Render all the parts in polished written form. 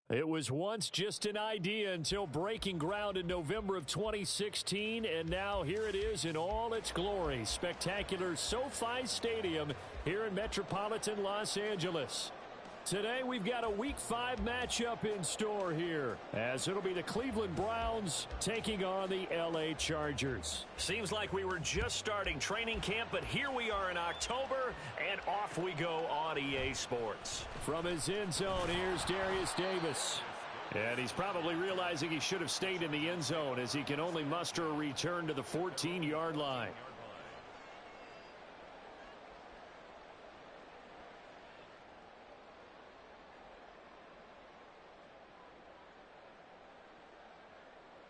It was once just an idea until breaking ground in November of 2016, and now here it is in all its glory. Spectacular SoFi Stadium here in metropolitan Los Angeles. Today we've got a Week 5 matchup in store here, as it'll be the Cleveland Browns taking on the LA Chargers. Seems like we were just starting training camp, but here we are in October, and off we go on EA Sports. From his end zone, here's Darius Davis. And he's probably realizing he should have stayed in the end zone, as he can only muster a return to the 14-yard line.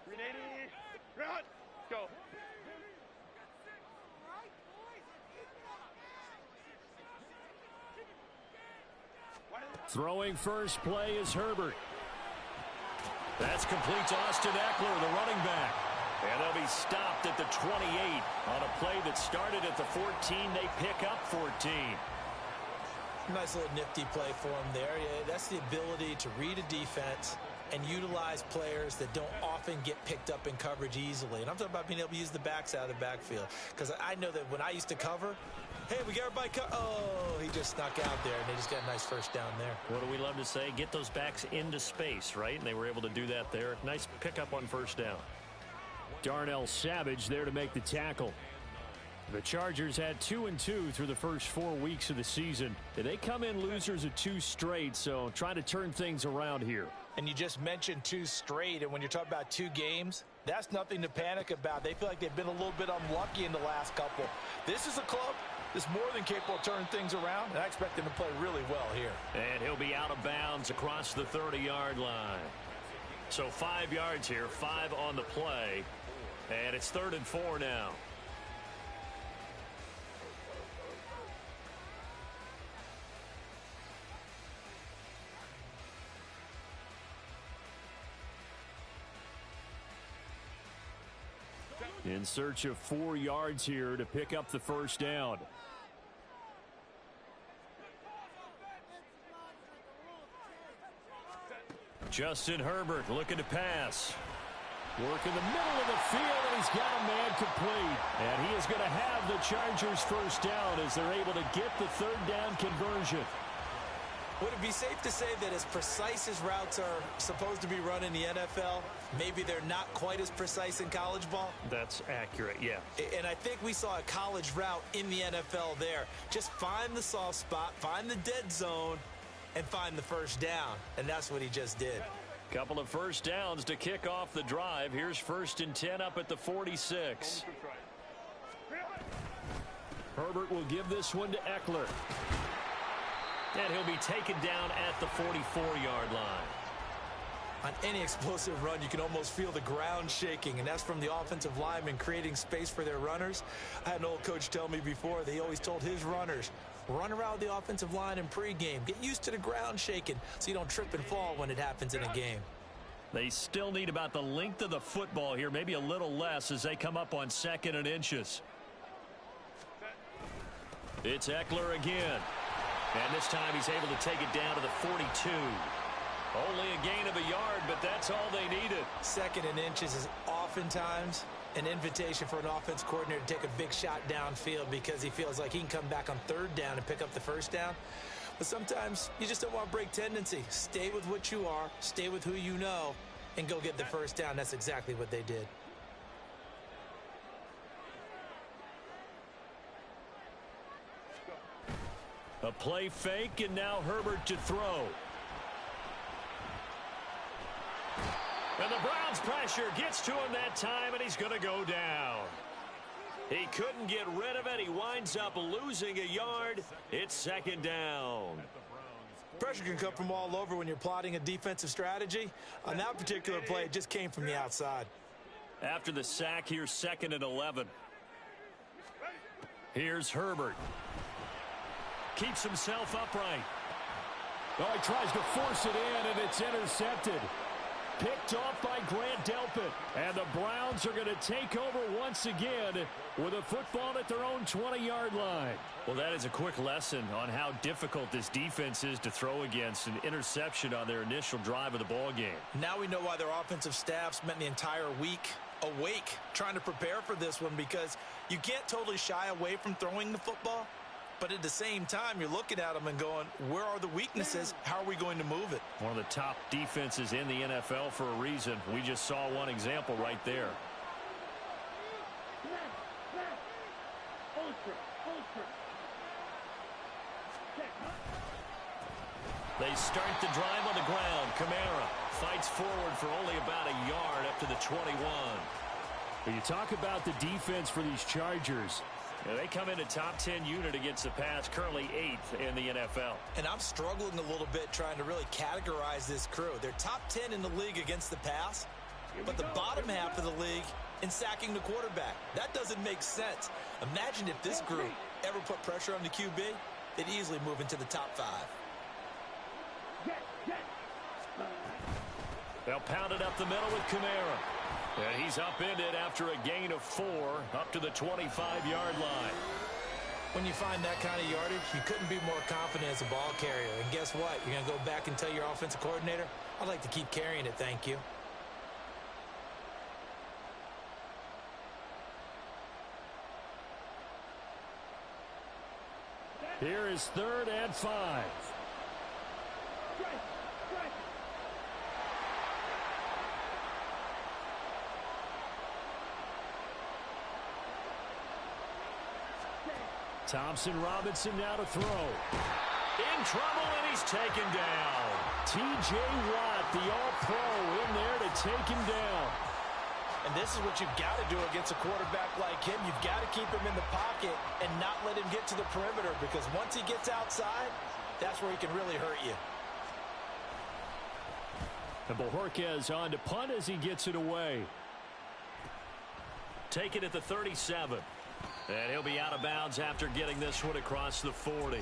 Ready, run, go. Throwing first play is Herbert. That's complete to Austin Eckler, the running back. And they'll be stopped at the 28 on a play that started at the 14. They pick up 14. Nice little nifty play for him there. Yeah, that's the ability to read a defense and utilize players that don't often get picked up in coverage easily. And I'm talking about being able to use the backs out of the backfield. Because I know that when I used to cover, hey, we got everybody oh, he just snuck out there, and they just got a nice first down there. What do we love to say? Get those backs into space, right? And they were able to do that there. Nice pickup on first down. Darnell Savage there to make the tackle. The Chargers had 2-2 through the first 4 weeks of the season. They come in losers of 2 straight, so trying to turn things around here. And you just mentioned 2 straight, and when you're talking about 2 games, that's nothing to panic about. They feel like they've been a little bit unlucky in the last couple. This is a club that's more than capable of turning things around, and I expect them to play really well here. And he'll be out of bounds across the 30-yard line. So 5 yards here, 5 on the play, and it's 3rd and 4 now. In search of 4 yards here to pick up the first down. Justin Herbert looking to pass. Work in the middle of the field, and he's got a man complete. And he is going to have the Chargers first down as they're able to get the 3rd down conversion. Would it be safe to say that as precise as routes are supposed to be run in the NFL, maybe they're not quite as precise in college ball? That's accurate, yeah. And I think we saw a college route in the NFL there. Just find the soft spot, find the dead zone, and find the first down. And that's what he just did. Couple of first downs to kick off the drive. Here's 1st and 10 up at the 46. Herbert will give this one to Eckler. And he'll be taken down at the 44-yard line. On any explosive run, you can almost feel the ground shaking, and that's from the offensive linemen creating space for their runners. I had an old coach tell me before, they always told his runners, run around the offensive line in pregame. Get used to the ground shaking so you don't trip and fall when it happens in a game. They still need about the length of the football here, maybe a little less as they come up on 2nd and inches. It's Eckler again. And this time he's able to take it down to the 42. Only a gain of a yard, but that's all they needed. 2nd and inches is oftentimes an invitation for an offense coordinator to take a big shot downfield because he feels like he can come back on 3rd down and pick up the first down. But sometimes you just don't want to break tendency. Stay with what you are, stay with who you know, and go get the first down. That's exactly what they did. A play fake, and now Herbert to throw. And the Browns' pressure gets to him that time, and he's going to go down. He couldn't get rid of it. He winds up losing a yard. It's 2nd down. Pressure can come from all over when you're plotting a defensive strategy. On that particular play, it just came from the outside. After the sack, here's 2nd and 11. Here's Herbert. Keeps himself upright. Oh, he tries to force it in, and it's intercepted. picked off by Grant Delpit. And the Browns are going to take over once again with a football at their own 20-yard line. Well, that is a quick lesson on how difficult this defense is to throw against. An interception on their initial drive of the ball game. Now we know why their offensive staff spent the entire week awake trying to prepare for this one, because you can't totally shy away from throwing the football, but at the same time you're looking at them and going, where are the weaknesses? How are we going to move it? One of the top defenses in the NFL for a reason. We just saw one example right there. They start the drive on the ground. Kamara fights forward for only about a yard up to the 21. When you talk about the defense for these Chargers, they come in a top 10 unit against the pass, currently 8th in the NFL. And I'm struggling a little bit trying to really categorize this crew. They're top 10 in the league against the pass, but the bottom half of the league in sacking the quarterback. That doesn't make sense. Imagine if this group ever put pressure on the QB, they'd easily move into the top 5. They'll pound it up the middle with Kamara. And he's upended after a gain of 4 up to the 25-yard line. When you find that kind of yardage, you couldn't be more confident as a ball carrier. And guess what? You're going to go back and tell your offensive coordinator, I'd like to keep carrying it, thank you. here is 3rd and 5. Thompson Robinson now to throw. In trouble, and he's taken down. T.J. Watt, the all-pro, in there to take him down. And this is what you've got to do against a quarterback like him. You've got to keep him in the pocket and not let him get to the perimeter, because once he gets outside, that's where he can really hurt you. And Bojorquez on to punt as he gets it away. Take it at the 37. And he'll be out of bounds after getting this one across the 40.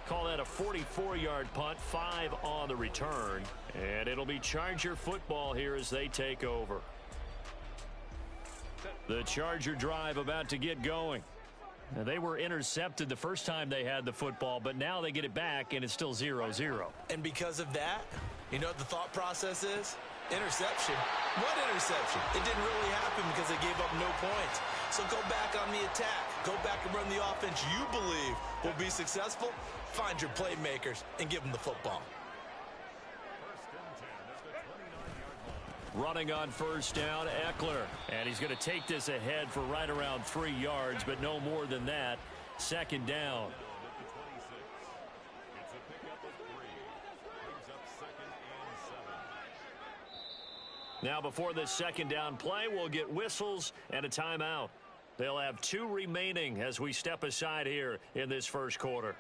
Call that a 44-yard punt, 5 on the return. And it'll be Charger football here as they take over. The Charger drive about to get going. Now, they were intercepted the first time they had the football, but now they get it back, and it's still 0-0. And because of that, you know what the thought process is? Interception. What interception? It didn't really happen because they gave up no points. So go back on the attack. Go back and run the offense you believe will be successful. Find your playmakers and give them the football. Running on first down, Eckler. And he's going to take this ahead for right around 3 yards, but no more than that. 2nd down. Now before this 2nd down play, we'll get whistles and a timeout. They'll have 2 remaining as we step aside here in this first quarter.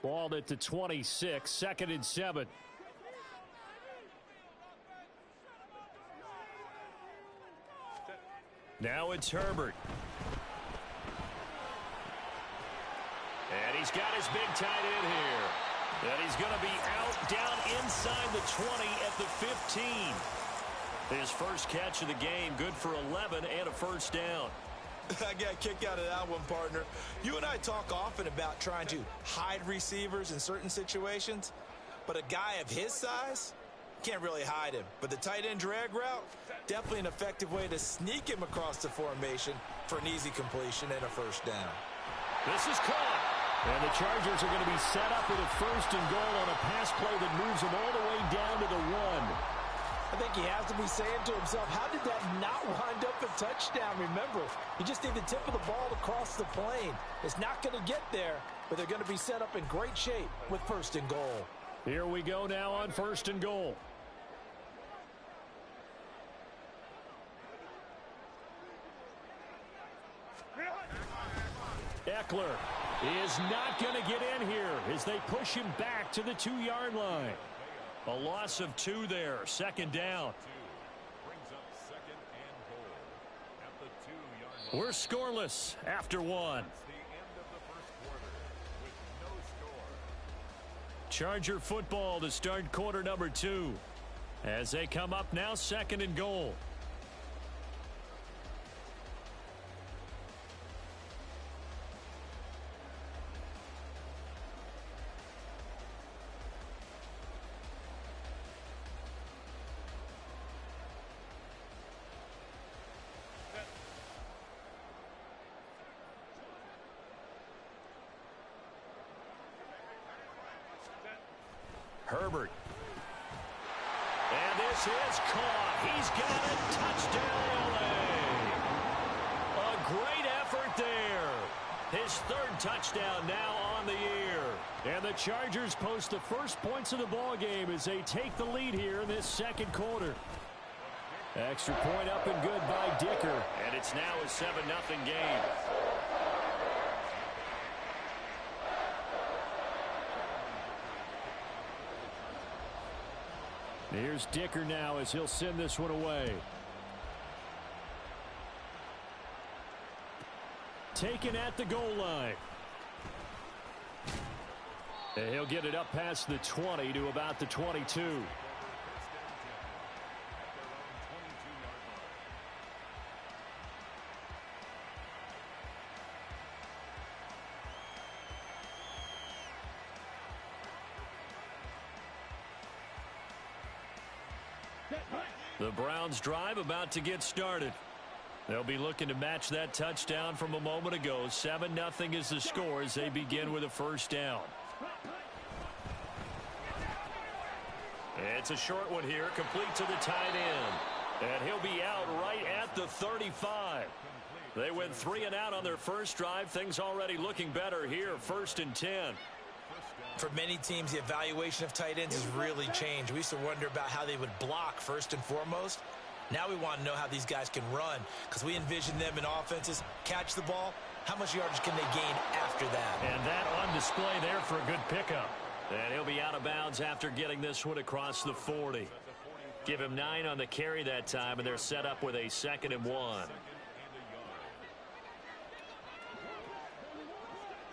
Ball at the 26, 2nd and 7. Now it's Herbert. And he's got his big tight end here. And he's going to be out down inside the 20 at the 15. His first catch of the game, good for 11 and a first down. I got a kick out of that one, partner. You and I talk often about trying to hide receivers in certain situations, but a guy of his size can't really hide him. But the tight end drag route, definitely an effective way to sneak him across the formation for an easy completion and a first down. This is caught. And the Chargers are going to be set up with a 1st and goal on a pass play that moves them all the way down to the 1. I think he has to be saying to himself, how did that not wind up a touchdown? Remember, you just need the tip of the ball to cross the plane. It's not going to get there, but they're going to be set up in great shape with 1st and goal. Here we go now on 1st and goal. Eckler is not going to get in here as they push him back to the 2-yard line. A loss of 2 there. 2nd down. We're scoreless after 1. Charger football to start quarter number 2. As they come up now, 2nd and goal. Herbert. And this is caught. He's got it. Touchdown, LA. A great effort there. His 3rd touchdown now on the year. And the Chargers post the first points of the ball game as they take the lead here in this 2nd quarter. Extra point up and good by Dicker. And it's now a 7-0 game. Here's Dicker now as he'll send this one away. Taken at the goal line. And he'll get it up past the 20 to about the 22. The Browns drive about to get started. They'll be looking to match that touchdown from a moment ago. 7-0 is the score as they begin with a first down. It's a short one here, complete to the tight end. And he'll be out right at the 35. They went 3 and out on their first drive. Things already looking better here, 1st and 10. For many teams, the evaluation of tight ends has really changed. We used to wonder about how they would block first and foremost. Now we want to know how these guys can run, because we envision them in offenses catch the ball. How much yardage can they gain after that? And that on display there for a good pickup. And he'll be out of bounds after getting this one across the 40. Give him 9 on the carry that time, and they're set up with a 2nd and 1.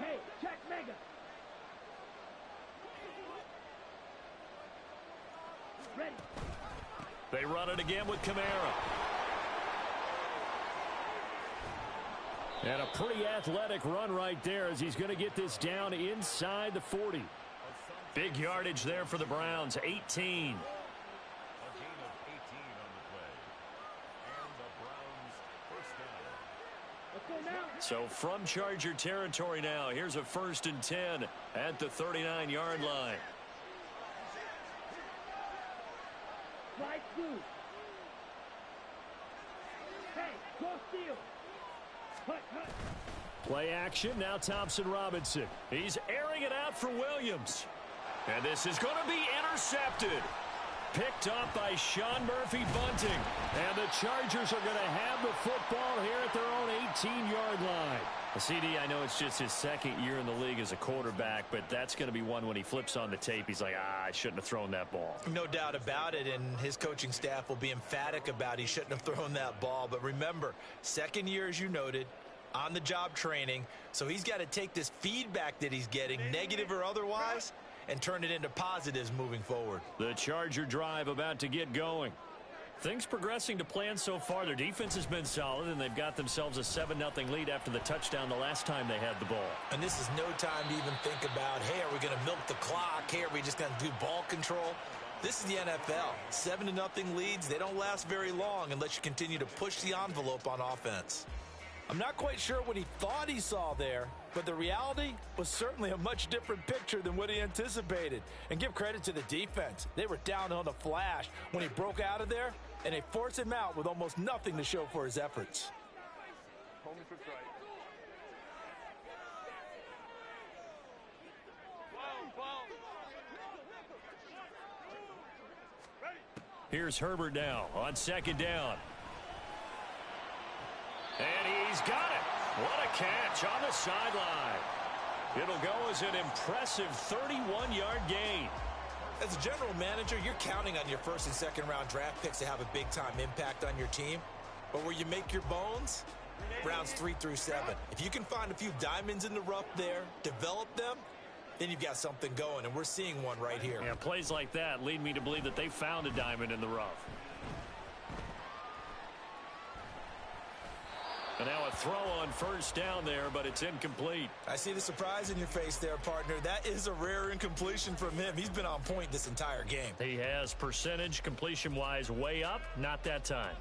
Hey, check Mega. Ready. They run it again with Kamara. And a pretty athletic run right there as he's going to get this down inside the 40. Big yardage there for the Browns, 18. So from Charger territory now, here's a 1st and 10 at the 39-yard line. Right through. Hey, go steal. Play action, now Thompson Robinson. He's airing it out for Williams. And this is going to be intercepted. Picked up by Sean Murphy-Bunting. And the Chargers are going to have the football here at their own 18-yard line. CD, I know it's just his 2nd year in the league as a quarterback, but that's going to be one when he flips on the tape. He's like, I shouldn't have thrown that ball. No doubt about it, and his coaching staff will be emphatic about he shouldn't have thrown that ball. But remember, 2nd year, as you noted, on-the-job training. So he's got to take this feedback that he's getting, negative or otherwise, and turn it into positives moving forward. The Charger drive about to get going. Things progressing to plan so far. Their defense has been solid, and they've got themselves a 7-0 lead after the touchdown the last time they had the ball. And this is no time to even think about, hey, are we going to milk the clock? Hey, are we just going to do ball control? This is the NFL. 7-0 leads, they don't last very long unless you continue to push the envelope on offense. I'm not quite sure what he thought he saw there, but the reality was certainly a much different picture than what he anticipated. And give credit to the defense. They were down on the flash when he broke out of there, and they forced him out with almost nothing to show for his efforts. Here's Herbert now on 2nd down. And he's got it. What a catch on the sideline. It'll go as an impressive 31-yard gain. As a general manager, you're counting on your 1st and 2nd round draft picks to have a big-time impact on your team. But where you make your bones, rounds 3 through 7. If you can find a few diamonds in the rough there, develop them, then you've got something going, and we're seeing one right here. Yeah, plays like that lead me to believe that they found a diamond in the rough. And now a throw on first down there, but it's incomplete. I see the surprise in your face there, partner. That is a rare incompletion from him. He's been on point this entire game. He has percentage completion-wise way up, not that time.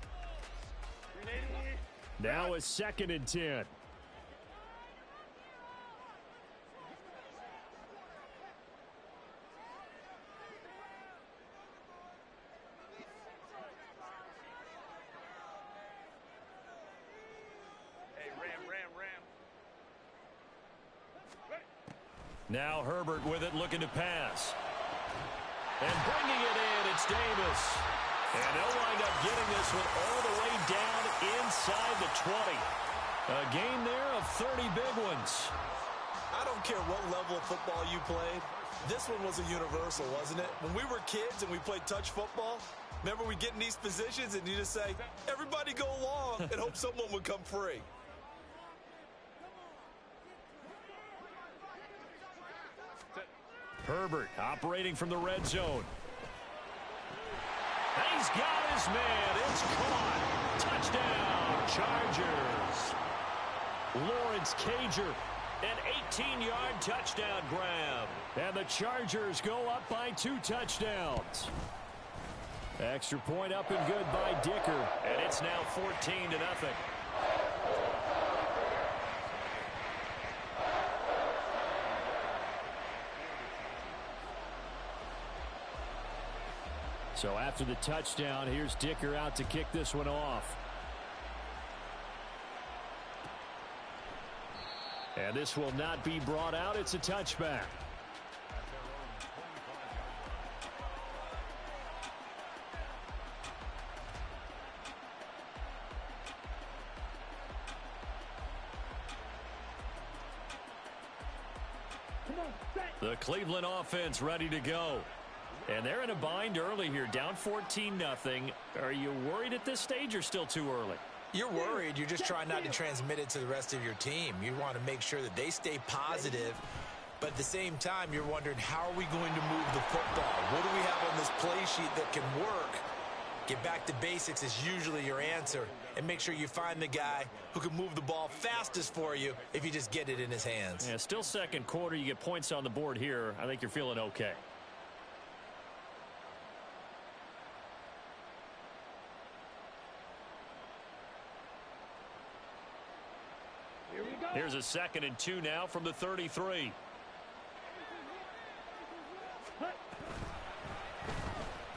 Now a 2nd and 10. Now Herbert with it, looking to pass. And bringing it in, it's Davis. And they'll wind up getting this one all the way down inside the 20. A gain there of 30 big ones. I don't care what level of football you played. This one was a universal, wasn't it? When we were kids and we played touch football, remember we get in these positions and you just say, everybody go along, and hope someone would come free. Herbert operating from the red zone. He's got his man. It's caught. Touchdown, Chargers. Lawrence Cager, an 18-yard touchdown grab. And the Chargers go up by 2 touchdowns. Extra point up and good by Dicker. And it's now 14-0. So after the touchdown, here's Dicker out to kick this one off. And this will not be brought out. It's a touchback. The Cleveland offense ready to go. And they're in a bind early here, down 14-0. Are you worried at this stage or still too early? You're worried. You're just trying not to transmit it to the rest of your team. You want to make sure that they stay positive. But at the same time, you're wondering, how are we going to move the football? What do we have on this play sheet that can work? Get back to basics is usually your answer. And make sure you find the guy who can move the ball fastest for you if you just get it in his hands. Yeah, still second quarter. You get points on the board here. I think you're feeling okay. Here's a 2nd and 2 now from the 33.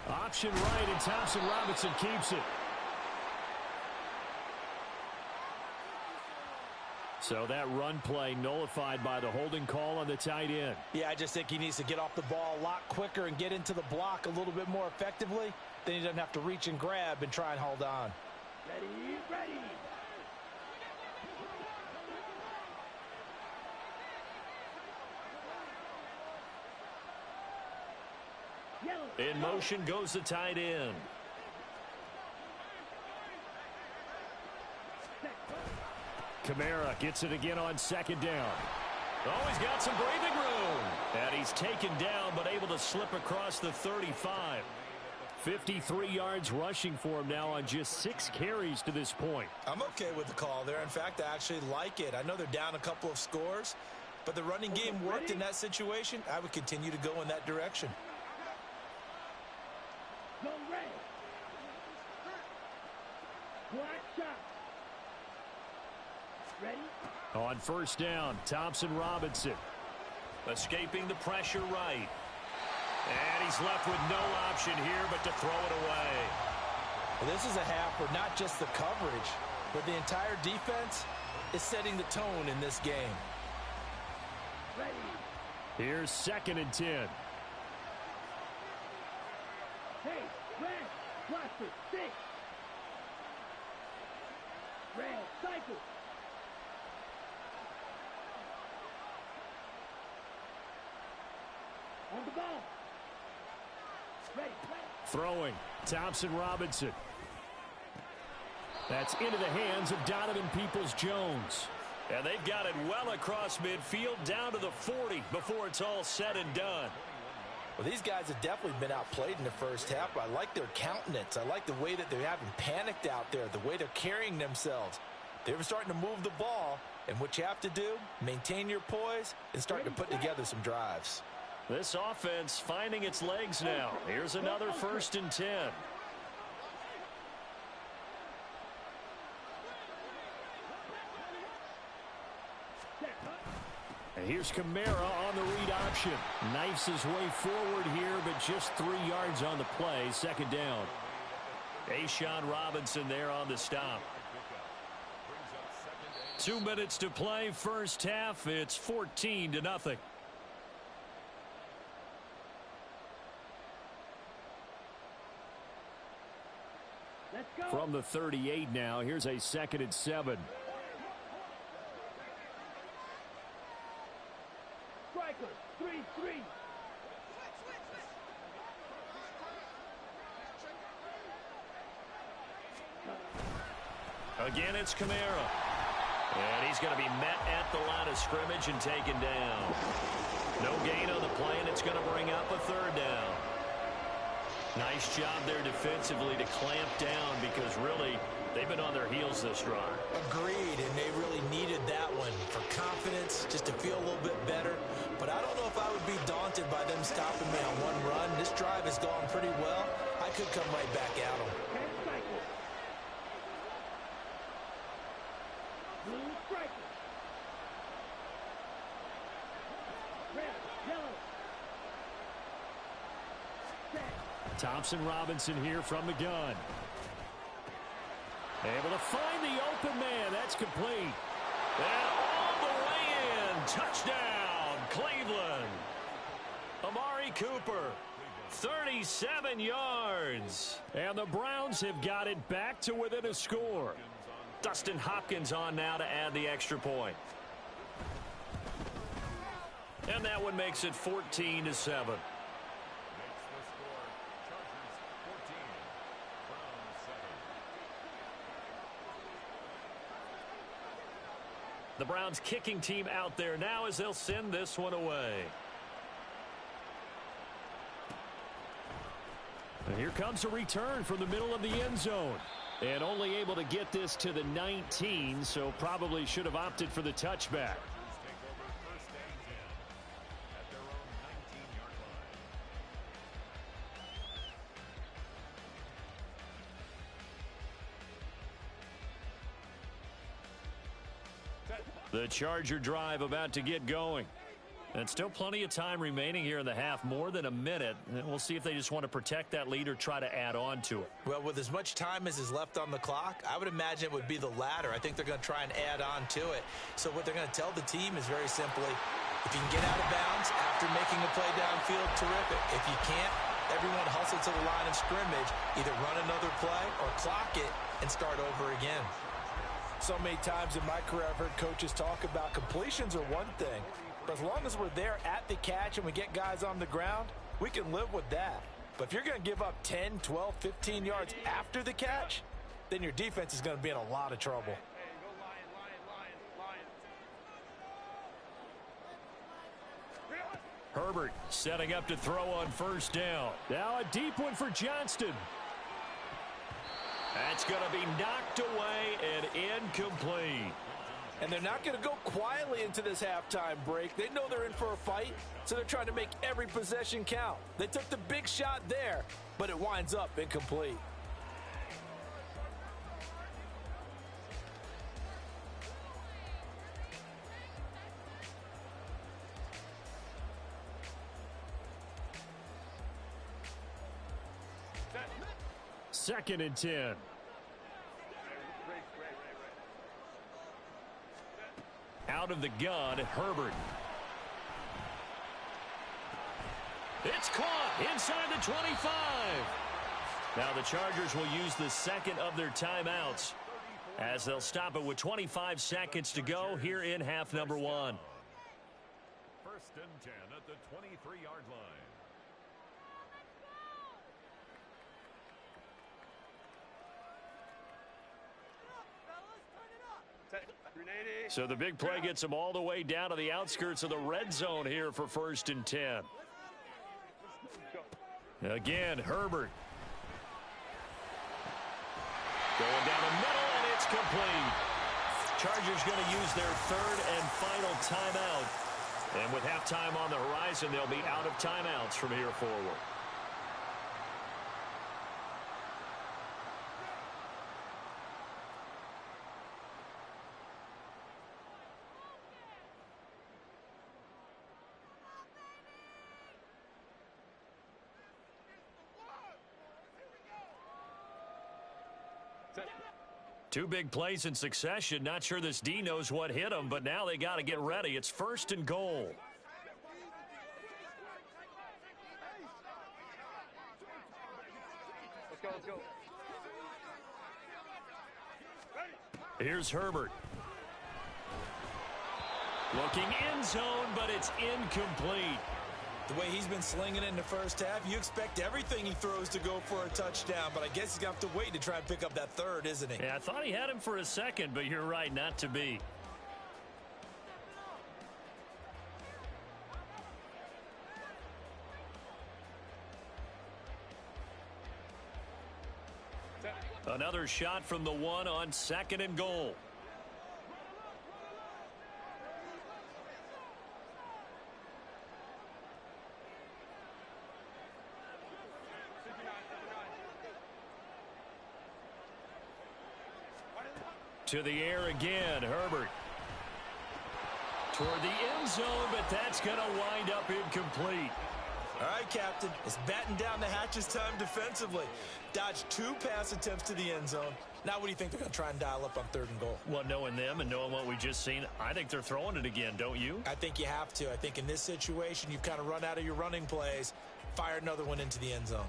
Option right, and Thompson Robinson keeps it. So that run play nullified by the holding call on the tight end. Yeah, I just think he needs to get off the ball a lot quicker and get into the block a little bit more effectively. Then he doesn't have to reach and grab and try and hold on. Ready, ready. In motion goes the tight end. Kamara gets it again on 2nd down. Oh, he's got some breathing room. And he's taken down, but able to slip across the 35. 53 yards rushing for him now on just 6 carries to this point. I'm okay with the call there. In fact, I actually like it. I know they're down a couple of scores, but the running game worked in that situation. I would continue to go in that direction. Go red. Black shot. Ready? On 1st down, Thompson Robinson. Escaping the pressure right. And he's left with no option here but to throw it away. Well, this is a half where not just the coverage, but the entire defense is setting the tone in this game. Ready. Here's 2nd and 10. Hey, red. Cluster. 6. Red. Cycle. On the ball. Ready. Throwing, Thompson Robinson. That's into the hands of Donovan Peoples-Jones. And they've got it well across midfield down to the 40 before it's all said and done. Well, these guys have definitely been outplayed in the first half. I like their countenance. I like the way that they haven't panicked out there, the way they're carrying themselves. They're starting to move the ball, and what you have to do, maintain your poise and start to put together some drives. This offense finding its legs now. Here's another 1st and 10. And here's Kamara on the read option. Knifes his way forward here, but just 3 yards on the play. 2nd down. A'Shawn Robinson there on the stop. 2 minutes to play, first half. It's 14-0. From the 38 now, here's a 2nd and 7. Striker, 3-3. Again, it's Kamara. And he's going to be met at the line of scrimmage and taken down. No gain on the play, and it's going to bring up a 3rd down. Nice job there defensively to clamp down because really they've been on their heels this drive. Agreed, and they really needed that one for confidence, just to feel a little bit better. But I don't know if I would be daunted by them stopping me on one run. This drive has gone pretty well. I could come right back at them. Blue striker. Red, yellow. Thompson Robinson here from the gun. Able to find the open man. That's complete. And all the way in. Touchdown, Cleveland. Amari Cooper, 37 yards. And the Browns have got it back to within a score. Dustin Hopkins on now to add the extra point. And that one makes it 14-7. The Browns kicking team out there now as they'll send this one away. And here comes a return from the middle of the end zone. And only able to get this to the 19, so probably should have opted for the touchback. The Charger drive about to get going. And still plenty of time remaining here in the half, more than a minute. And we'll see if they just want to protect that lead or try to add on to it. Well, with as much time as is left on the clock, I would imagine it would be the latter. I think they're going to try and add on to it. So what they're going to tell the team is very simply, if you can get out of bounds after making a play downfield, terrific. If you can't, everyone hustle to the line of scrimmage, either run another play or clock it and start over again. So many times in my career I've heard coaches talk about completions are one thing, but as long as we're there at the catch and we get guys on the ground, we can live with that. But if you're going to give up 10, 12, 15 yards after the catch, then your defense is going to be in a lot of trouble. Herbert setting up to throw on 1st down. Now a deep one for Johnston. That's going to be knocked away and incomplete. And they're not going to go quietly into this halftime break. They know they're in for a fight, so they're trying to make every possession count. They took the big shot there, but it winds up incomplete. Second and 10. Out of the gun, Herbert. It's caught inside the 25. Now the Chargers will use the second of their timeouts as they'll stop it with 25 seconds to go here in half number 1. 1st and 10 at the 23-yard line. So the big play gets them all the way down to the outskirts of the red zone here for 1st and 10. Again, Herbert. Going down the middle, and it's complete. Chargers going to use their 3rd and final timeout. And with halftime on the horizon, they'll be out of timeouts from here forward. Two big plays in succession. Not sure this D knows what hit him, but now they got to get ready. It's 1st and goal. Let's go. Here's Herbert. Looking end zone, but it's incomplete. The way he's been slinging it in the first half, you expect everything he throws to go for a touchdown, but I guess he's going to have to wait to try and pick up that 3rd, isn't he? Yeah, I thought he had him for a second, but you're right, not to be. Another shot from the 1 on 2nd and goal. To the air again, Herbert. Toward the end zone, but that's going to wind up incomplete. All right, Captain. It's batten down the hatches time defensively. Dodged 2 pass attempts to the end zone. Now what do you think they're going to try and dial up on 3rd and goal? Well, knowing them and knowing what we just seen, I think they're throwing it again, don't you? I think you have to. I think in this situation, you've kind of run out of your running plays. Fire another one into the end zone.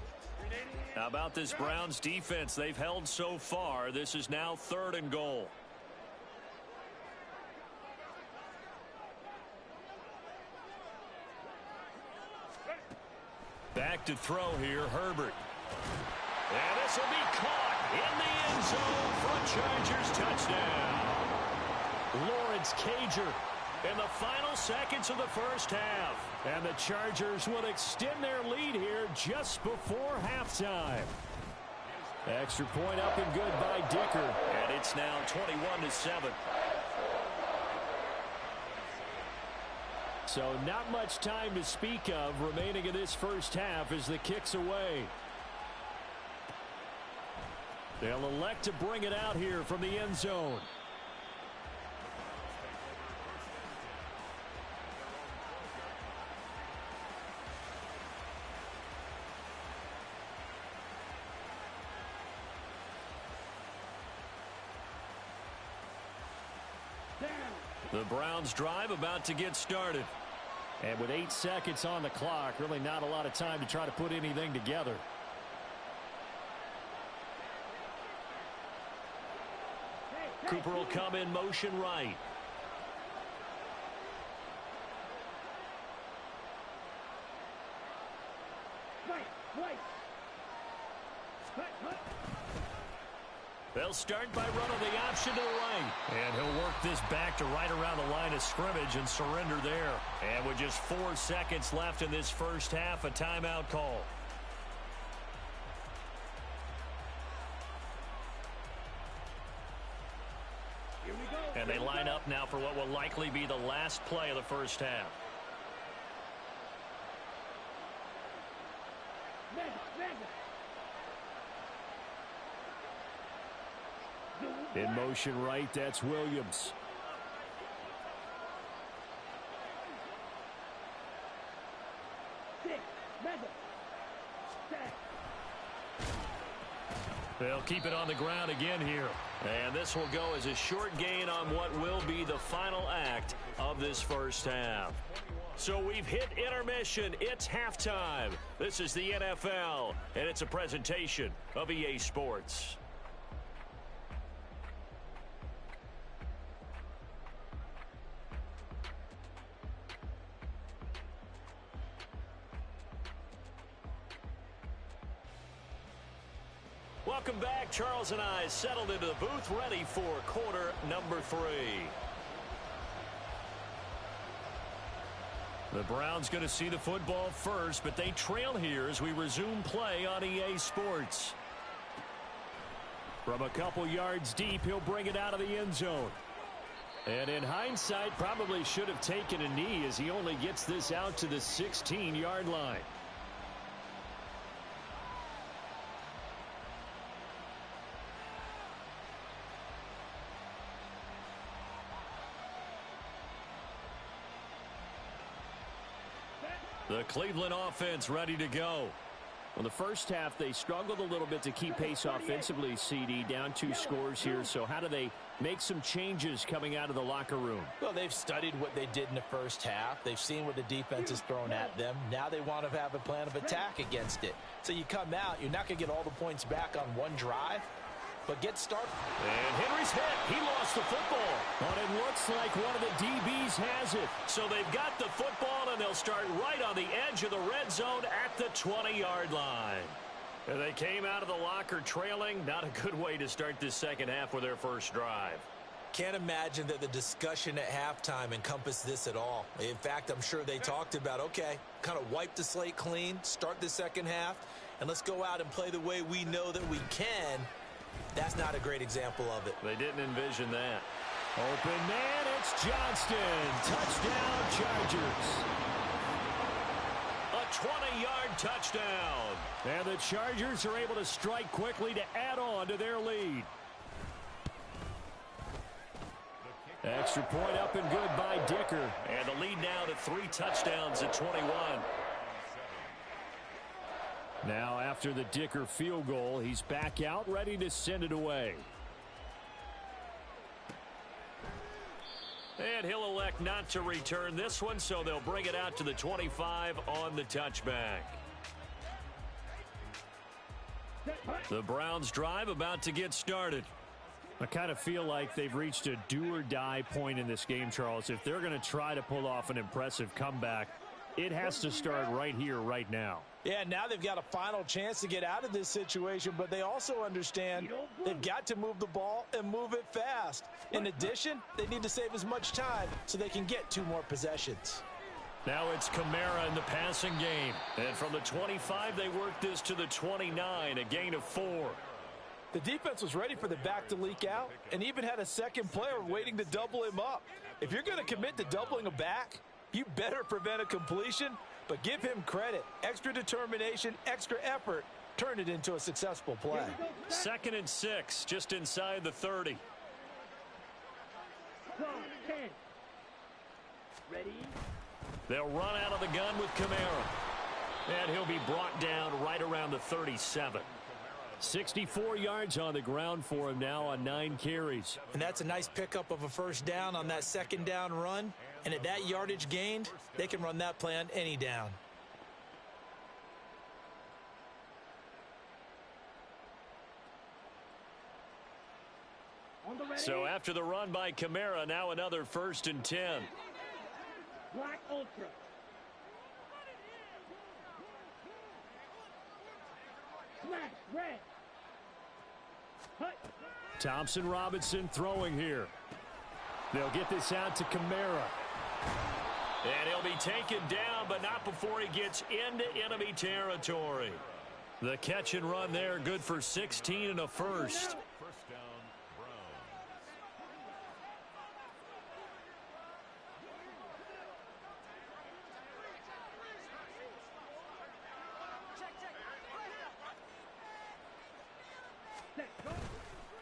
How about this Browns defense they've held so far? This is now 3rd and goal. Back to throw here, Herbert. And this will be caught in the end zone for a Chargers touchdown. Lawrence Cager in the final seconds of the first half. And the Chargers will extend their lead here just before halftime. Extra point up and good by Dicker. And it's now 21-7. So not much time to speak of remaining in this first half as the kick's away. They'll elect to bring it out here from the end zone. The Browns drive about to get started. And with 8 seconds on the clock, really not a lot of time to try to put anything together. Cooper will come in motion right. They'll start by running the option to the right. And he'll work this back to right around the line of scrimmage and surrender there. And with just 4 seconds left in this first half, a timeout call. Here we go. And they line up now for what will likely be the last play of the first half. In motion right, that's Williams. They'll keep it on the ground again here. And this will go as a short gain on what will be the final act of this first half. So we've hit intermission. It's halftime. This is the NFL, and it's a presentation of EA Sports. Welcome back. Charles and I settled into the booth ready for quarter number 3. The Browns going to see the football first, but they trail here as we resume play on EA Sports. From a couple yards deep, he'll bring it out of the end zone. And in hindsight, probably should have taken a knee as he only gets this out to the 16-yard line. The Cleveland offense ready to go. Well, the first half, they struggled a little bit to keep pace offensively, CD, down 2 scores here. So how do they make some changes coming out of the locker room? Well, they've studied what they did in the first half. They've seen what the defense has thrown at them. Now they want to have a plan of attack against it. So you come out, you're not going to get all the points back on one drive, but get started. And Henry's hit. He lost the football. But it looks like one of the DBs has it. So they've got the football, and they'll start right on the edge of the red zone at the 20-yard line. And they came out of the locker trailing. Not a good way to start this second half with their first drive. Can't imagine that the discussion at halftime encompassed this at all. In fact, I'm sure they talked about, okay, kind of wipe the slate clean, start the second half, and let's go out and play the way we know that we can. That's not a great example of it. They didn't envision that. Open man, it's Johnston. Touchdown, Chargers. A 20-yard touchdown. And the Chargers are able to strike quickly to add on to their lead. Extra point up and good by Dicker. And the lead now to 3 touchdowns at 21. Now after the Dicker field goal, he's back out ready to send it away. And he'll elect not to return this one, so they'll bring it out to the 25 on the touchback. The Browns drive about to get started. I kind of feel like they've reached a do-or-die point in this game, Charles. If they're going to try to pull off an impressive comeback, it has to start right here, right now. Yeah, now they've got a final chance to get out of this situation, but they also understand they've got to move the ball and move it fast. In addition, they need to save as much time so they can get 2 more possessions. Now it's Kamara in the passing game. And from the 25, they work this to the 29, a gain of 4. The defense was ready for the back to leak out and even had a second player waiting to double him up. If you're going to commit to doubling a back, you better prevent a completion, but give him credit. Extra determination, extra effort, turn it into a successful play. 2nd and 6, just inside the 30. 10. Ready? They'll run out of the gun with Kamara. And he'll be brought down right around the 37. 64 yards on the ground for him now on 9 carries. And that's a nice pickup of a first down on that second down run. And at that yardage gained, they can run that play on any down. So after the run by Kamara, now another 1st and 10. Black Ultra. Smash red. Hut. Thompson Robinson throwing here. They'll get this out to Kamara. And he'll be taken down, but not before he gets into enemy territory. The catch and run there, good for 16 and a first.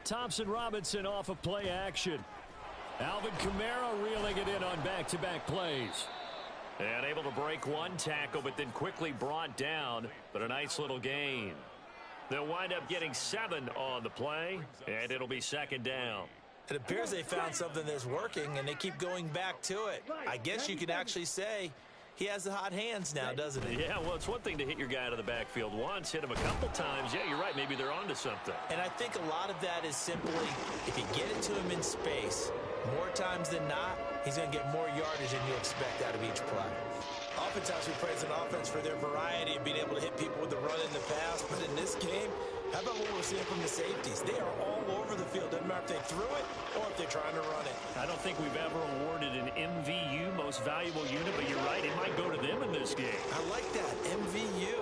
Thompson Robinson off of play action. Alvin Kamara reeling it in on back-to-back plays. And able to break one tackle, but then quickly brought down, but a nice little gain. They'll wind up getting 7 on the play, and it'll be 2nd down. It appears they found something that's working, and they keep going back to it. I guess you could actually say he has the hot hands now, doesn't he? Yeah, well, it's one thing to hit your guy out of the backfield once, hit him a couple times. Yeah, you're right. Maybe they're onto something. And I think a lot of that is simply if you get it to him in space, more times than not, he's going to get more yardage than you expect out of each play. Oftentimes we praise an offense for their variety of being able to hit people with the run in the pass, but in this game, how about what we're seeing from the safeties? They are all over the field. Doesn't matter if they threw it or if they're trying to run it. I don't think we've ever awarded an MVU, most valuable unit, but you're right, it might go to this game. I like that. MVU.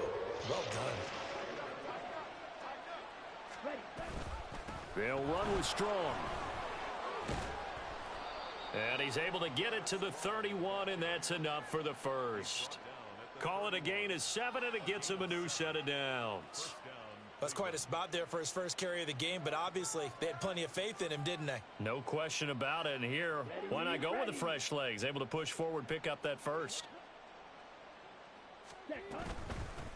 Well done. They'll run with Strong. And he's able to get it to the 31, and that's enough for the first. Call it a gain of 7, and it gets him a new set of downs. That's quite a spot there for his first carry of the game, but obviously they had plenty of faith in him, didn't they? No question about it. And here, why not go with the fresh legs? Able to push forward, pick up that first.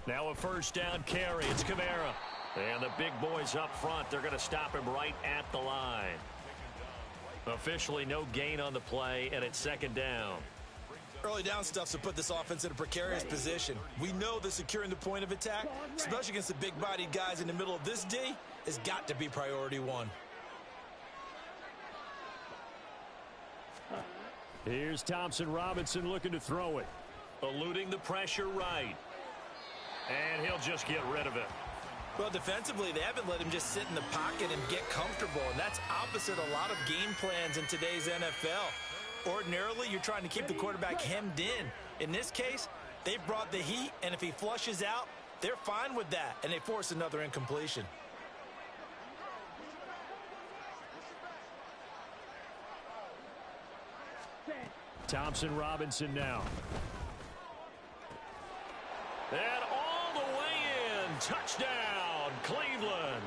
Now a first down carry. It's Kamara. And the big boys up front, they're going to stop him right at the line. Officially no gain on the play, and it's second down. Early down stuff to put this offense in a precarious position. We know that securing the point of attack, especially against the big-bodied guys in the middle of this D, has got to be priority one. Here's Thompson Robinson looking to throw it. Eluding the pressure right. And he'll just get rid of it. Well, defensively, they haven't let him just sit in the pocket and get comfortable, and that's opposite a lot of game plans in today's NFL. Ordinarily, you're trying to keep the quarterback hemmed in. In this case, they've brought the heat, and if he flushes out, they're fine with that, and they force another incompletion. Thompson Robinson now. And all the way in. Touchdown, Cleveland.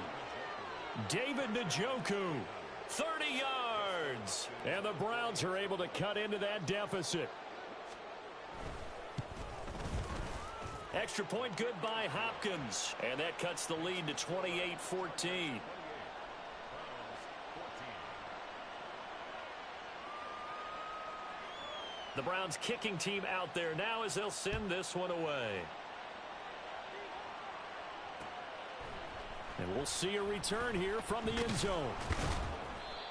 David Njoku. 30 yards. And the Browns are able to cut into that deficit. Extra point good by Hopkins. And that cuts the lead to 28-14. The Browns kicking team out there now as they'll send this one away. And we'll see a return here from the end zone.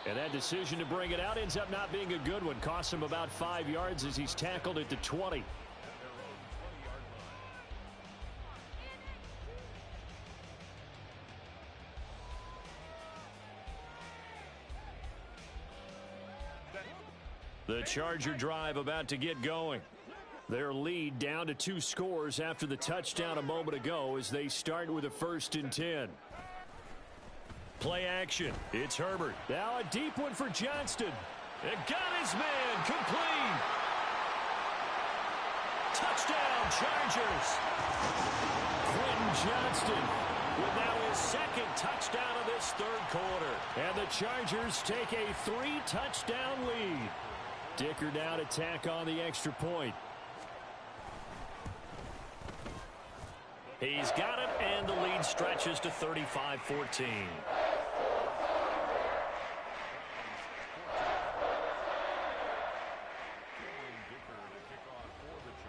And that decision to bring it out ends up not being a good one. Costs him about 5 yards as he's tackled at the 20. The Charger drive about to get going. Their lead down to 2 scores after the touchdown a moment ago as they start with a 1st and 10. Play action. It's Herbert. Now a deep one for Johnston. It got his man complete. Touchdown, Chargers. Quentin Johnston with now his 2nd touchdown of this 3rd quarter. And the Chargers take a 3-touchdown lead. Dicker now to tack on the extra point. He's got it, and the lead stretches to 35-14.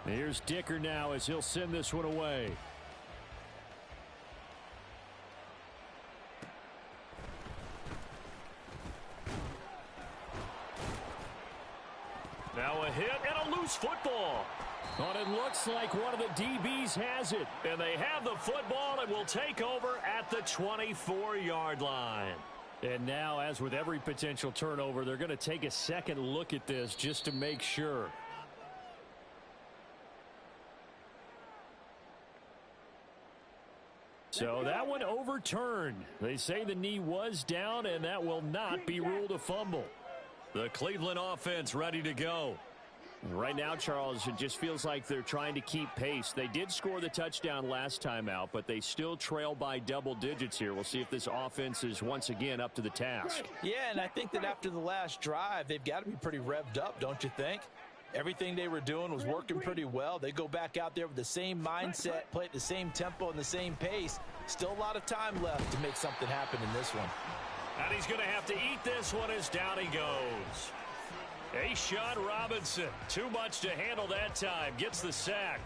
Here's Dicker now as he'll send this one away. Now a hit and a loose football. But it looks like one of the DBs has it. And they have the football and will take over at the 24-yard line. And now, as with every potential turnover, they're going to take a second look at this just to make sure. So that one overturned. They say the knee was down, and that will not be ruled a fumble. The Cleveland offense ready to go. Right now, Charles, it just feels like they're trying to keep pace. They did score the touchdown last time out, but they still trail by double digits here. We'll see if this offense is once again up to the task. Yeah, and I think that after the last drive, they've got to be pretty revved up, don't you think? Everything they were doing was working pretty well. They go back out there with the same mindset, play at the same tempo and the same pace. Still a lot of time left to make something happen in this one. And he's going to have to eat this one as down he goes. A'Shawn Robinson, too much to handle that time, gets the sack.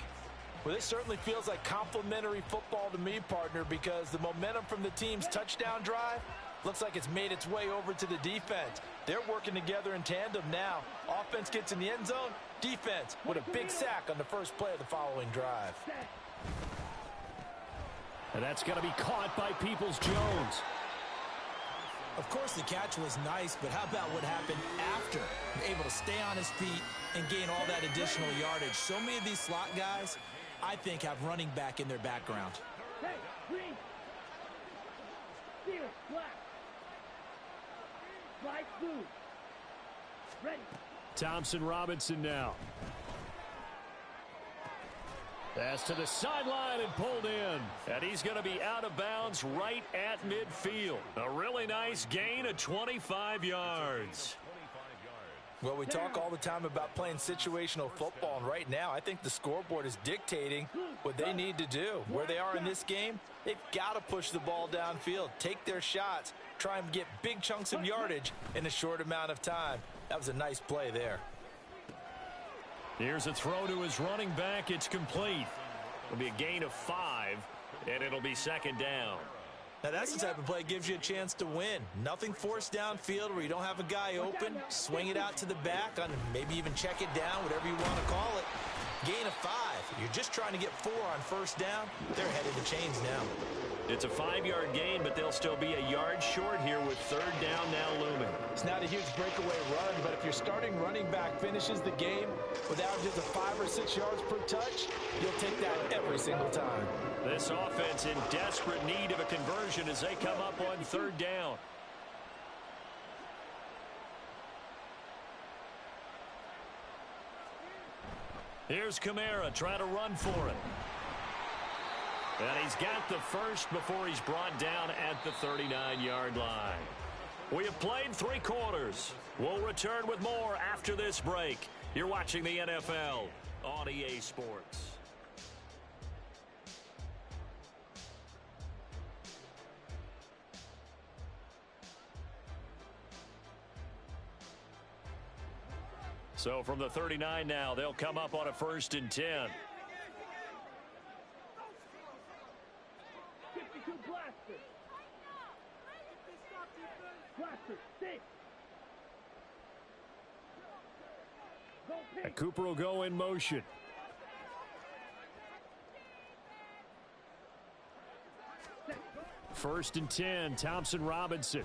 Well, this certainly feels like complimentary football to me, partner, because the momentum from the team's touchdown drive looks like it's made its way over to the defense. They're working together in tandem now. Offense gets in the end zone, defense with a big sack on the first play of the following drive. And that's going to be caught by Peoples-Jones. Of course, the catch was nice, but how about what happened after? Able to stay on his feet and gain all that additional yardage. So many of these slot guys, I think, have running back in their background. Hey, green. Steal, black. Slide blue. Ready. Thompson Robinson now. Pass to the sideline and pulled in. And he's going to be out of bounds right at midfield. A really nice gain of 25 yards. Well, we talk all the time about playing situational football, and right now I think the scoreboard is dictating what they need to do. Where they are in this game, they've got to push the ball downfield, take their shots, try and get big chunks of yardage in a short amount of time. That was a nice play there. Here's a throw to his running back. It's complete. It'll be a gain of 5, and it'll be second down. Now, that's the type of play that gives you a chance to win. Nothing forced downfield where you don't have a guy open. Swing it out to the back, on maybe even check it down, whatever you want to call it. Gain of 5. You're just trying to get 4 on first down. They're ahead of the chains now. It's a 5-yard gain, but they'll still be a yard short here with third down now looming. It's not a huge breakaway run, but if your starting running back finishes the game with averages of 5 or 6 yards per touch, you'll take that every single time. This offense in desperate need of a conversion as they come up on third down. Here's Kamara trying to run for it. And he's got the first before he's brought down at the 39-yard line. We have played 3 quarters. We'll return with more after this break. You're watching the NFL on EA Sports. So from the 39 now, they'll come up on a 1st and 10. 52 blaster. Blaster, 6. Go pick. Cooper will go in motion. First and 10, Thompson Robinson.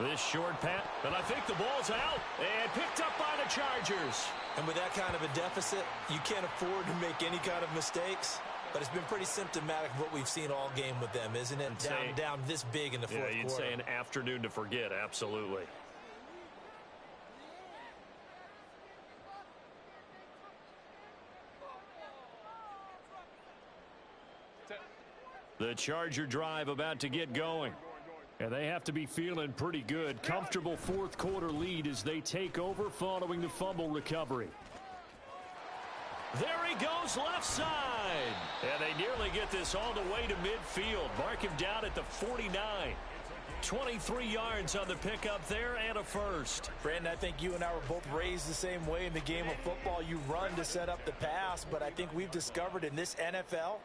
This short pass, and I think the ball's out and picked up by the Chargers. And with that kind of a deficit, you can't afford to make any kind of mistakes. But it's been pretty symptomatic of what we've seen all game with them, isn't it? Down this big in the fourth quarter. Yeah, you'd say an afternoon to forget, absolutely. The Charger drive about to get going. And they have to be feeling pretty good. Comfortable fourth quarter lead as they take over following the fumble recovery. There he goes left side. And they nearly get this all the way to midfield. Mark him down at the 49. 23 yards on the pickup there and a first. Brandon, I think you and I were both raised the same way in the game of football. You run to set up the pass, but I think we've discovered in this NFL,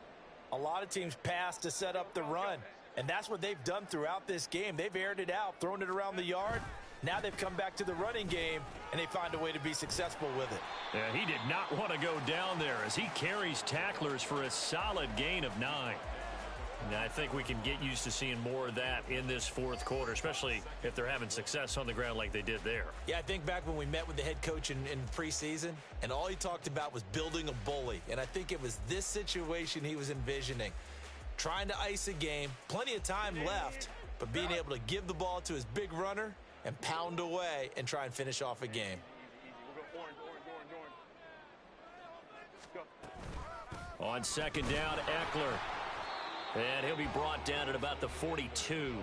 a lot of teams pass to set up the run. And that's what they've done throughout this game. They've aired it out, thrown it around the yard. Now they've come back to the running game, and they find a way to be successful with it. Yeah, he did not want to go down there as he carries tacklers for a solid gain of 9. And I think we can get used to seeing more of that in this fourth quarter, especially if they're having success on the ground like they did there. Yeah, I think back when we met with the head coach in preseason, and all he talked about was building a bully. And I think it was this situation he was envisioning. Trying to ice a game, plenty of time left, but being able to give the ball to his big runner and pound away and try and finish off a game. On second down, Eckler. And he'll be brought down at about the 42.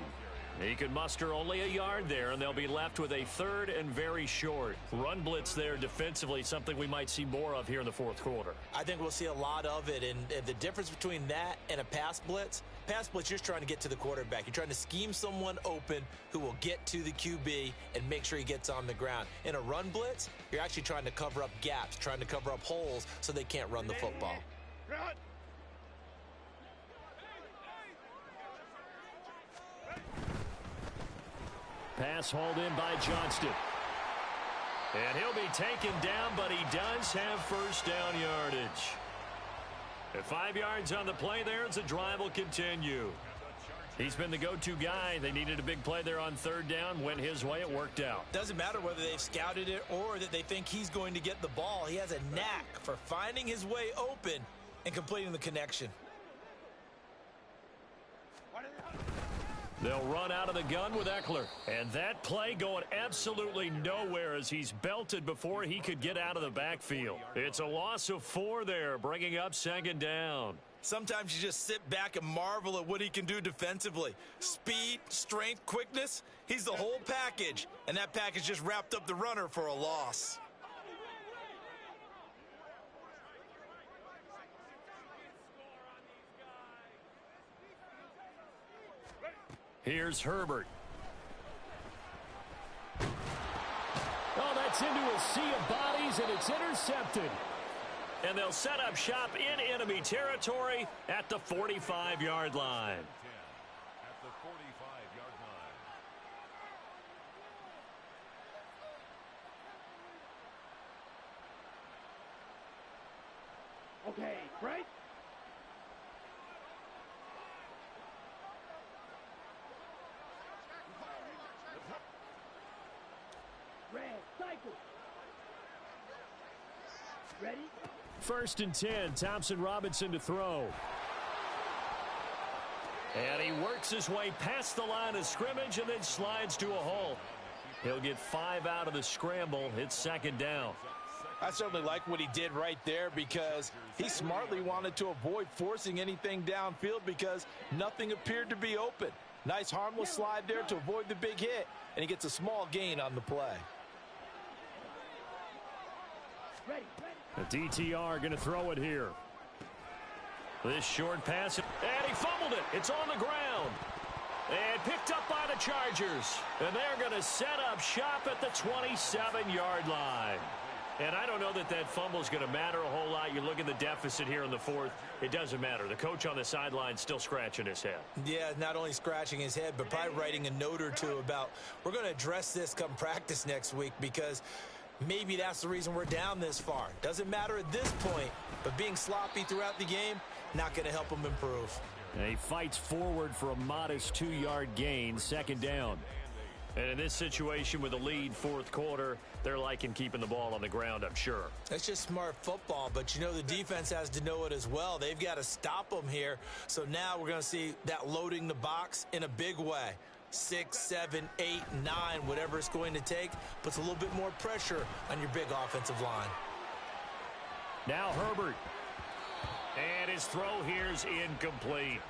He could muster only a yard there, and they'll be left with a third and very short. Run blitz there defensively, something we might see more of here in the fourth quarter. I think we'll see a lot of it, and the difference between that and a pass blitz, you're just trying to get to the quarterback. You're trying to scheme someone open who will get to the QB and make sure he gets on the ground. In a run blitz, you're actually trying to cover up gaps, trying to cover up holes so they can't run the football. Pass hauled in by Johnston. And he'll be taken down, but he does have first down yardage. At 5 yards on the play there, as the drive will continue. He's been the go-to guy. They needed a big play there on third down. Went his way. It worked out. Doesn't matter whether they've scouted it or that they think he's going to get the ball. He has a knack for finding his way open and completing the connection. They'll run out of the gun with Eckler. And that play going absolutely nowhere as he's belted before he could get out of the backfield. It's a loss of 4 there, bringing up second down. Sometimes you just sit back and marvel at what he can do defensively. Speed, strength, quickness, he's the whole package. And that package just wrapped up the runner for a loss. Here's Herbert. Oh, that's into a sea of bodies, and it's intercepted. And they'll set up shop in enemy territory at the 45-yard line. At the 45-yard line. Okay, break. Red, cycle. Ready? First and 10, Thompson Robinson to throw. And he works his way past the line of scrimmage and then slides to a halt. He'll get 5 out of the scramble. It's second down. I certainly like what he did right there because he smartly wanted to avoid forcing anything downfield because nothing appeared to be open. Nice harmless slide there to avoid the big hit, and he gets a small gain on the play. Ready. The DTR going to throw it here. This short pass, and he fumbled it. It's on the ground. And picked up by the Chargers. And they're going to set up shop at the 27-yard line. And I don't know that that fumble is going to matter a whole lot. You look at the deficit here in the fourth. It doesn't matter. The coach on the sideline still scratching his head. Yeah, not only scratching his head, but probably writing a note or two about we're going to address this come practice next week because maybe that's the reason we're down this far. Doesn't matter at this point, but being sloppy throughout the game, not going to help him improve. And he fights forward for a modest 2-yard gain, second down. And in this situation with a lead fourth quarter, they're liking keeping the ball on the ground, I'm sure. That's just smart football, but you know the defense has to know it as well. They've got to stop them here. So now we're going to see that loading the box in a big way. 6, 7, 8, 9, whatever it's going to take, puts a little bit more pressure on your big offensive line. Now Herbert. And his throw here's incomplete.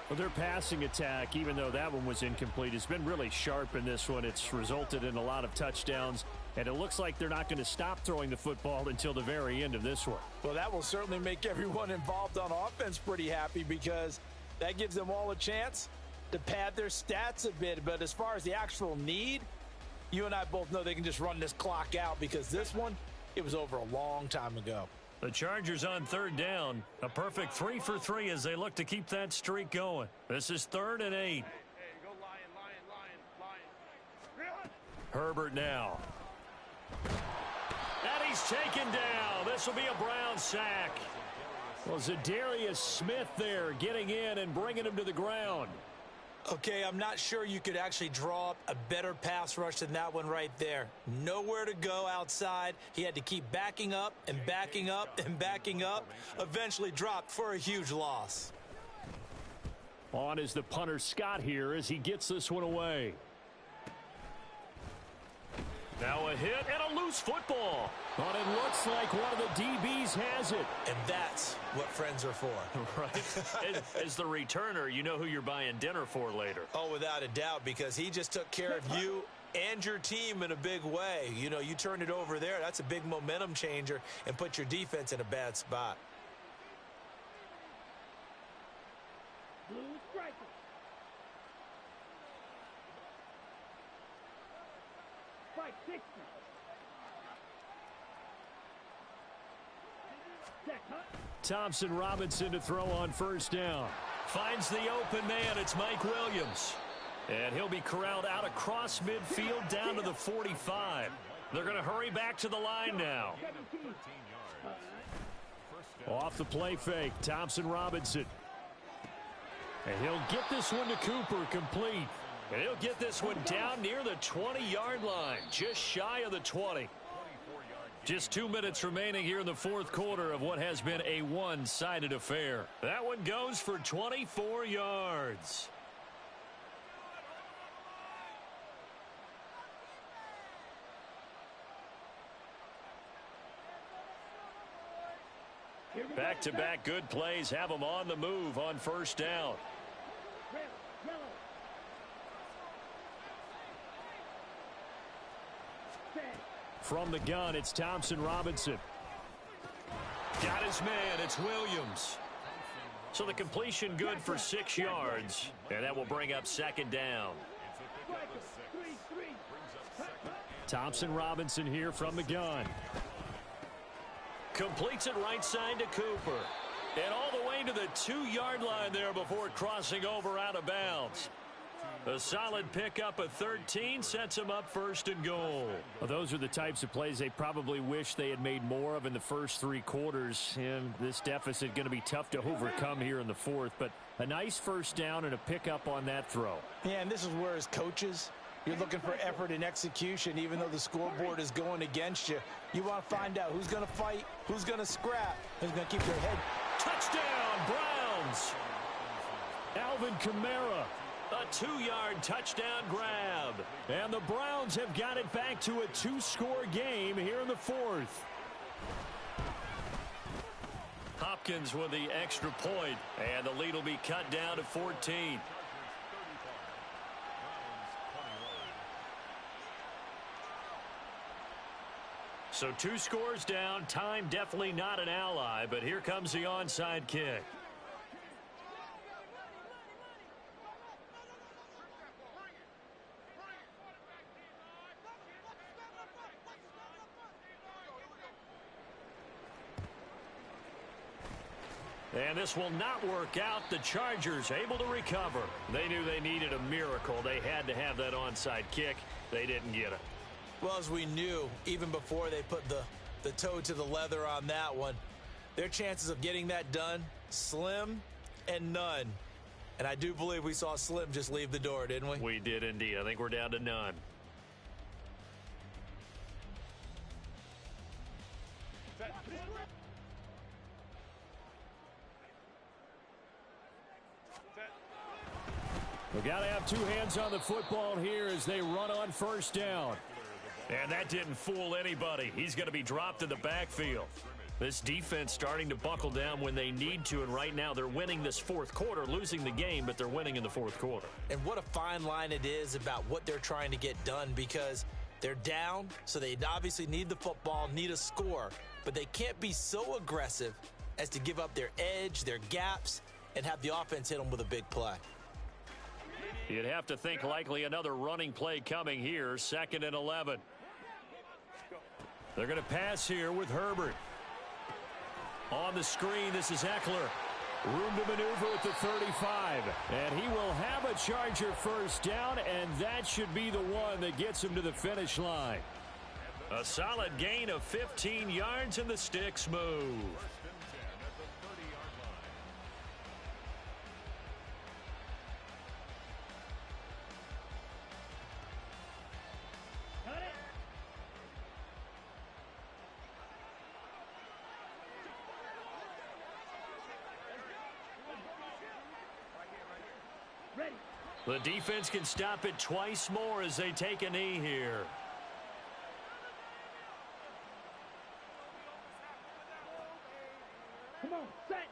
Well, their passing attack, even though that one was incomplete, has been really sharp in this one. It's resulted in a lot of touchdowns, and it looks like they're not going to stop throwing the football until the very end of this one. Well, that will certainly make everyone involved on offense pretty happy because that gives them all a chance to pad their stats a bit. But as far as the actual need, you and I both know they can just run this clock out because this one, it was over a long time ago. The Chargers on third down. A perfect 3 for 3 as they look to keep that streak going. This is 3rd and 8. Herbert now. And he's taken down. This will be a Brown sack. Well, Zadarius Smith there getting in and bringing him to the ground. Okay, I'm not sure you could actually draw up a better pass rush than that one right there. Nowhere to go outside. He had to keep backing up and backing up and backing up. Eventually dropped for a huge loss. On is the punter Scott here as he gets this one away. Now a hit and a loose football. But it looks like one of the DBs has it. And that's what friends are for. Right. As the returner, you know who you're buying dinner for later. Oh, without a doubt, because he just took care of you and your team in a big way. You know, you turned it over there. That's a big momentum changer and put your defense in a bad spot. Blue striker. Spike 60. Set, huh? Thompson Robinson to throw on first down. Finds the open man. It's Mike Williams. And he'll be corralled out across midfield down to the 45. They're going to hurry back to the line now. Off the play fake, Thompson Robinson. And he'll get this one to Cooper, complete. And he'll get this one down near the 20-yard line, just shy of the 20. Just 2 minutes remaining here in the fourth quarter of what has been a one-sided affair. That one goes for 24 yards. Back-to-back good plays have them on the move on first down. From the gun, it's Thompson Robinson. Got his man. It's Williams. So the completion good for 6 yards, and that will bring up second down. Thompson Robinson here from the gun. Completes it right side to Cooper. And all the way to the 2-yard line there before crossing over out of bounds. A solid pickup of 13 sets him up first and goal. Well, those are the types of plays they probably wish they had made more of in the first 3 quarters. And this deficit going to be tough to overcome here in the fourth. But a nice first down and a pickup on that throw. Yeah, and this is where as coaches, you're looking for effort and execution. Even though the scoreboard is going against you, you want to find out who's going to fight, who's going to scrap, who's going to keep their head. Touchdown, Browns! Alvin Kamara. A 2-yard touchdown grab. And the Browns have got it back to a 2-score game here in the fourth. Hopkins with the extra point, and the lead will be cut down to 14. So 2 scores down. Time definitely not an ally, but here comes the onside kick. And this will not work out. The Chargers able to recover. They knew they needed a miracle. They had to have that onside kick. They didn't get it. Well, as we knew, even before they put the toe to the leather on that one, their chances of getting that done, slim and none. And I do believe we saw Slim just leave the door, didn't we? We did indeed. I think we're down to none. We've got to have 2 hands on the football here as they run on first down. And that didn't fool anybody. He's going to be dropped in the backfield. This defense starting to buckle down when they need to, and right now they're winning this fourth quarter, losing the game, but they're winning in the fourth quarter. And what a fine line it is about what they're trying to get done, because they're down, so they obviously need the football, need a score, but they can't be so aggressive as to give up their edge, their gaps, and have the offense hit them with a big play. You'd have to think likely another running play coming here, 2nd and 11. They're going to pass here with Herbert. On the screen, this is Eckler. Room to maneuver at the 35. And he will have a Charger first down, and that should be the one that gets him to the finish line. A solid gain of 15 yards, and the sticks move. The defense can stop it twice more as they take a knee here. Come on, set.